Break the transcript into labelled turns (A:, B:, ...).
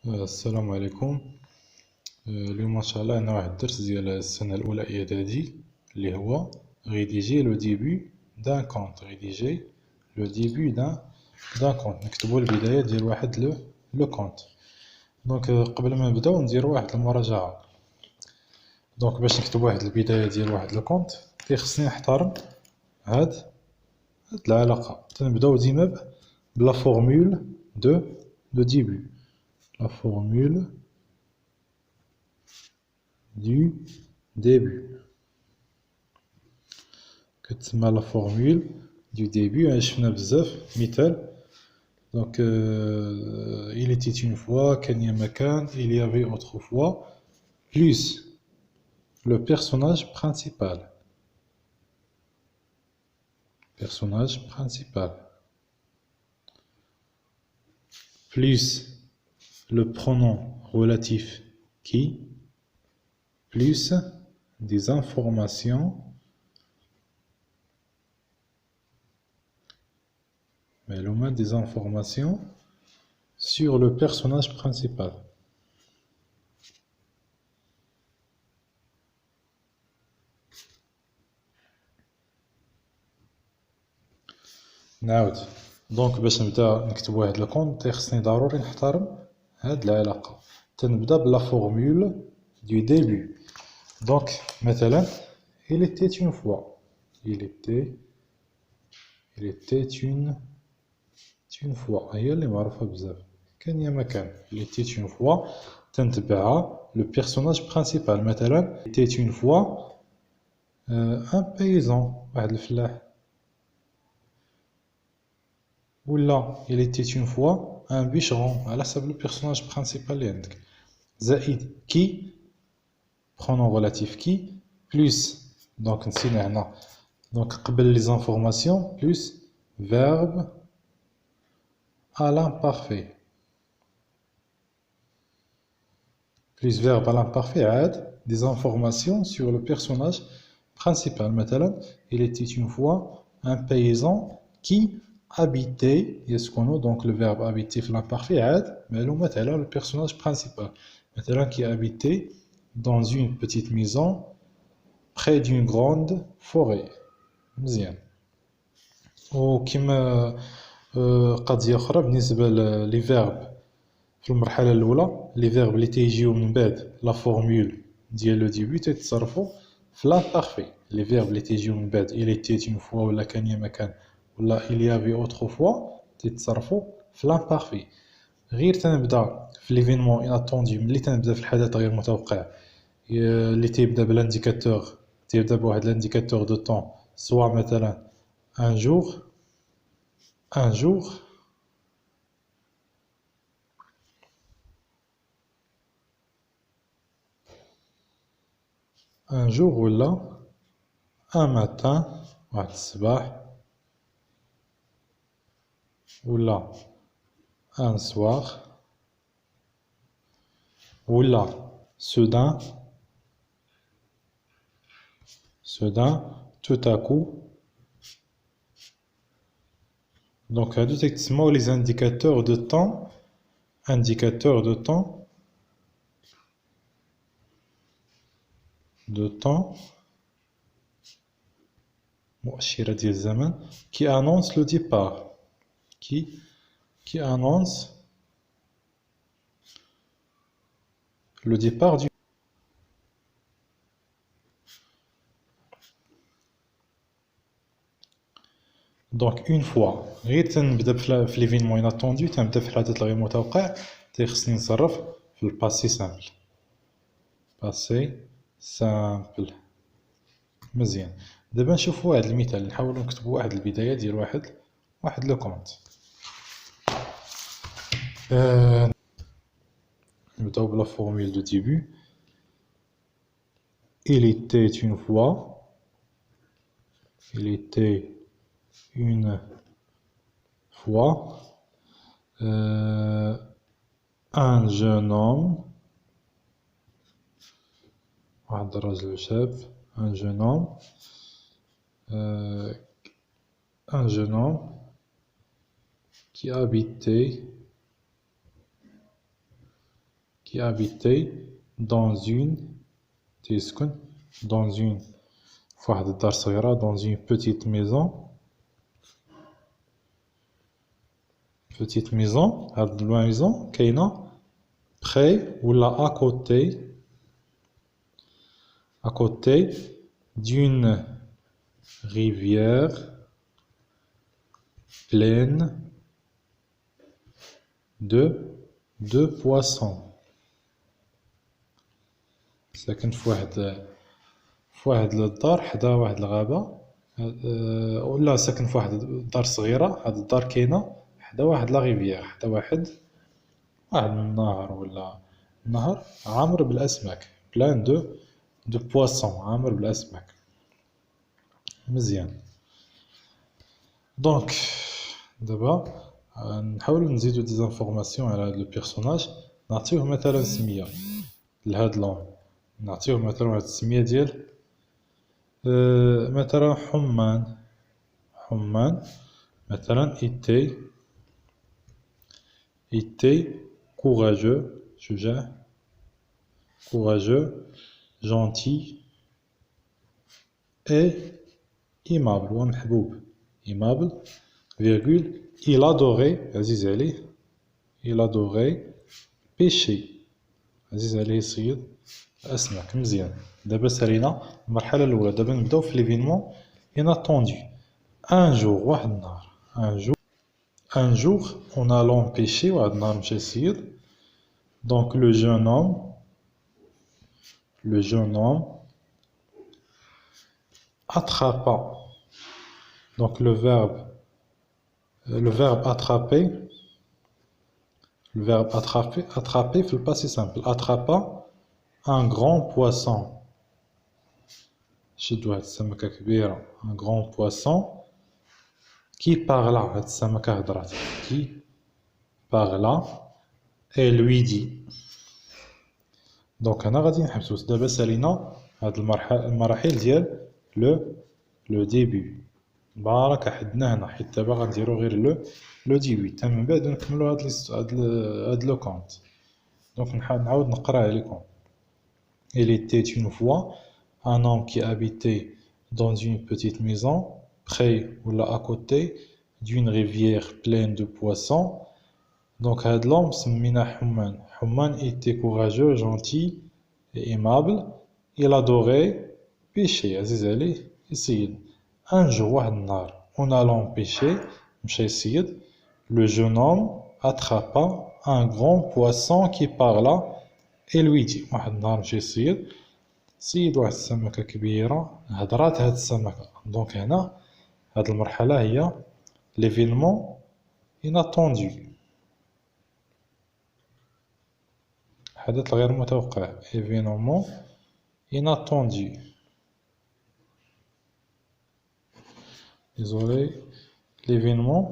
A: السلام عليكم. اليوم ان شاء الله عندنا واحد الدرس ديال السنه الاولى اعدادي اللي هو ريديجي لو ديبي دان كونت. ريديجي لو ديبي دان كونت، نكتبوا البدايه ديال واحد لو كونت. دونك قبل ما نبداو نديروا واحد المراجعه. دونك باش نكتب واحد البدايه ديال واحد لو كونت خصني نحترم هاد العلاقه. تنبداو ديما بلا فورمول دو ديبي. La formule du début. كتسمى la formule du début. شفنا بزاف مثال. Donc il était une fois, كان يا مكان, il y avait autrefois, plus le personnage principal. Personnage principal. Plus le pronom relatif qui, plus des informations, des informations sur le personnage principal. نعاود. دونك باش نبدا نكتب واحد الكونت خصني ضروري نحترم هاد العلاقه. تنبدا بلا فورمول دو ديبي. دونك مثلا il était une fois, il était une fois, هي اللي معروفه بزاف. كان يا مكان il était une fois تنتبعها لو بيرسوناج برينسيبال. مثلا il était une fois un paysan, واحد الفلاح. ولا il était une fois un bûcheron على حسب le personnage principal اللي عندك. زائد qui, pronom relatif qui, plus, donc نسينا هنا, donc قبل les informations, plus verbe à l'imparfait. Plus verbe à l'imparfait عاد des informations sur le personnage principal. مثلا il était une fois un paysan qui habiter, يسكن, donc le verbe habiter في l'imparfait عاد معلومات على le personnage principal. مثلا qui habitait dans une petite maison près d'une grande forêt. مزيان. وكما قضية أخرى بالنسبة لي فيرب في المرحلة الأولى, لي فيرب اللي تيجيو من بعد لا فورمول ديال لو ديبي تيتصرفوا في لامبارفي. لي فيرب اللي تيجيو من بعد il était une fois ولا كان يا مكان ولا il y avait autrefois تيتصرفوا في لامبارفي. غير تنبدا في ليفينمون اناتوندي, ملي تنبدا في الحدث غير متوقع اللي تيبدا بالانديكاتور, تيبدا بواحد الانديكاتور دو طون, سوا مثلا un jour, un jour, un jour ولا un matin, واحد الصباح, ولا un soir, ولا soudain, soudain, tout à coup. Donc هادو تيتسموا les indicateurs de temps, indicateurs de temps, مؤشرة ديال الزمن, qui annonce le départ, qui annonce le départ du. Donc une fois غير تنبدا في ليفينمون اناتوندو, تنبدا في الحدث الغير متوقع, خصني نصرف في الباسي سامبل. باسي سامبل. مزيان. دابا نشوفوا هذا المثال, نحاولوا نكتبوا واحد البدايه ديال واحد لو كونت. نبداو بلا فورمول دو ديبي. il était une fois, il était une fois un jeune homme, واحد الرجل شاب, un jeune homme, un jeune homme qui habitait qui habitait dans une تيسكن dans une فواحد الدار صغيرة dans une petite maison هاد la maison كاينة près ولا à côté d'une rivière pleine de poissons. ساكن في واحد الدار حدا واحد الغابة، ولا ساكن في واحد الدار صغيرة. هاد الدار كاينة حدا واحد لا ريفيير، حدا واحد من النهر ولا نهر عامر بالأسماك، بلان دو بواسون، عامر بالأسماك. مزيان. دونك دابا نحاولو نزيدو دي زانفورماسيون على هاد لو بيرسوناج، نعطيوه مثلا سمية لهاد لون، نعطيوه مثلا واحد السمية ديال مثلا حمان مثلا était courageux شجاع، courageux gentil et aimable ومحبوب، aimable virgule il adorait عزيز عليه، il adorait pêcher، عزيز عليه يصيد الأسماك. مزيان. دابا سالينا المرحلة الأولى، دابا نبداو في ليفينمون inattendu. un jour واحد النهار، un jour en allant pêcher واحد النهار مشى يصيد. donc le jeune homme attrapa. donc le verbe attraper, attraper في le passé simple. attrapa un grand poisson. شد واحد السمكة كبيرة، un grand poisson qui parla. هاد السمكة هضرات، qui parla et lui dit. donc هنا غادي نحبسو. دابا سالينا هاد المراحل ديال لو ديبي. بارك حدنا هنا، حيت دابا غنديرو غير لو ديبي، تا من بعد نكملو هاد لو كونت. دونك نعاود نقرا عليكم. il était une fois un homme qui habitait dans une petite maison près ou là à côté d'une rivière pleine de poissons. donc هاد l'homme سميناه حمان. حمان était courageux, gentil et aimable. il adorait pêcher، عزيز عليه يصيد. un jour واحد النهار en allant pêcher مشى يصيد. le jeune homme attrapa un grand poisson qui parla et lui dit. واحد النهار مشى يصيد، صيد واحد السمكة كبيرة، هضرات هاد السمكة. دونك هنا هاد المرحلة هي ليفينمون inattendu، الحدث الغير متوقع، événement inattendu. désolé l'événement